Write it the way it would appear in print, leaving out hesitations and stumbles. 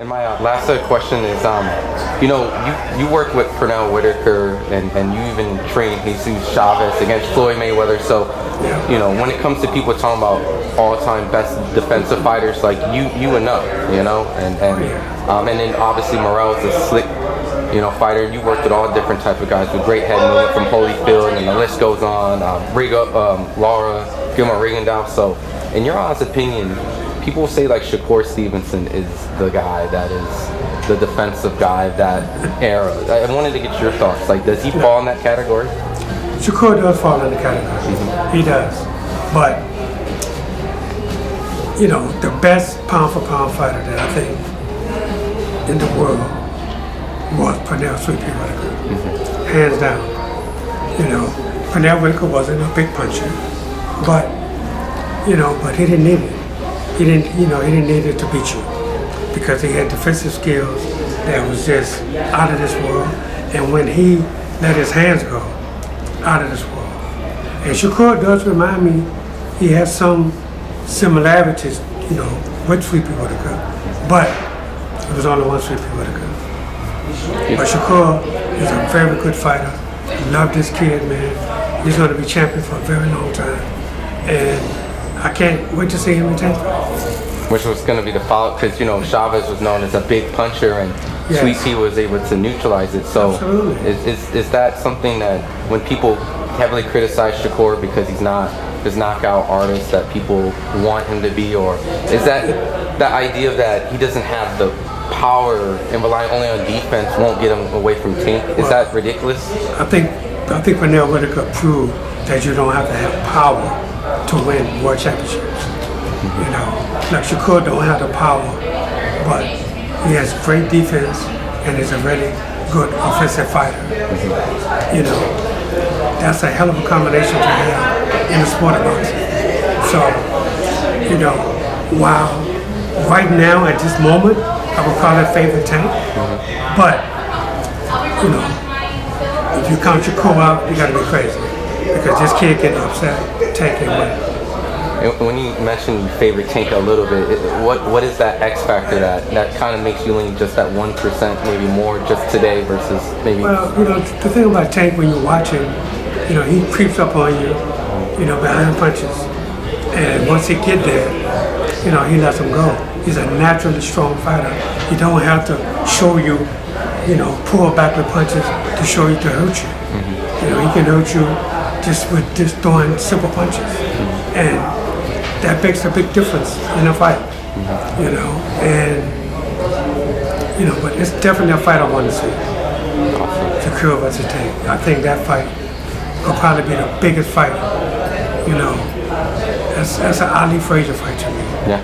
And my last question is, you worked with Pernell Whitaker and you even trained Jesus Chavez against Floyd Mayweather. So, when it comes to people talking about all-time best defensive fighters, like you would know, and then obviously Morrell's a slick, fighter. You worked with all different type of guys with great head movement from Holyfield, and the list goes on. Laura, Gilmore Rigondeaux. So, in your honest opinion, people say like Shakur Stevenson is the guy that is the defensive guy of that era. I wanted to get your thoughts. Like, does he fall in that category? Shakur does fall in the category. Mm-hmm. He does. But, the best pound for pound fighter that I think in the world was Pernell Sweet Pea Whitaker. Mm-hmm. Hands down. Pernell Whitaker wasn't a big puncher, but he didn't need it. He didn't need it to beat you because he had defensive skills that was just out of this world. And when he let his hands go, out of this world. And Shakur does remind me, he has some similarities, with Sweet Pea Whitaker, but it was only one Sweet Pea Whitaker. But Shakur is a very good fighter. Love this kid, man. He's going to be champion for a very long time. And I can't wait to see him in Tampa. Which was going to be the follow-up, because Chavez was known as a big puncher, and yes, Sweet Pea was able to neutralize it. So, is that something that when people heavily criticize Shakur because he's not this knockout artist that people want him to be, or is that the idea that he doesn't have the power and relying only on defense won't get him away from Tank? Is that ridiculous? I think Pernell Whitaker proved that you don't have to have power to win world championships. Like Shakur don't have the power, but he has great defense and is a really good offensive fighter. That's a hell of a combination to have in the sport of boxing. So, while right now at this moment, I would call it favorite Tank, but if you count Shakur out, you gotta be crazy because this kid can upset Tank and win. When you mentioned favorite Tank a little bit, what is that X factor that kind of makes you lean just that 1%, maybe more, just today versus maybe? Well, the thing about Tank when you watch him, he creeps up on you, behind punches, and once he get there, he lets him go. He's a naturally strong fighter. You don't have to show you, pull back with punches to show you to hurt you. Mm-hmm. He can hurt you just throwing simple punches, and that makes a big difference in a fight, but it's definitely a fight I want to see. Shakur versus Tank. I think that fight will probably be the biggest fight, that's an Ali Frazier fight to me. Yeah.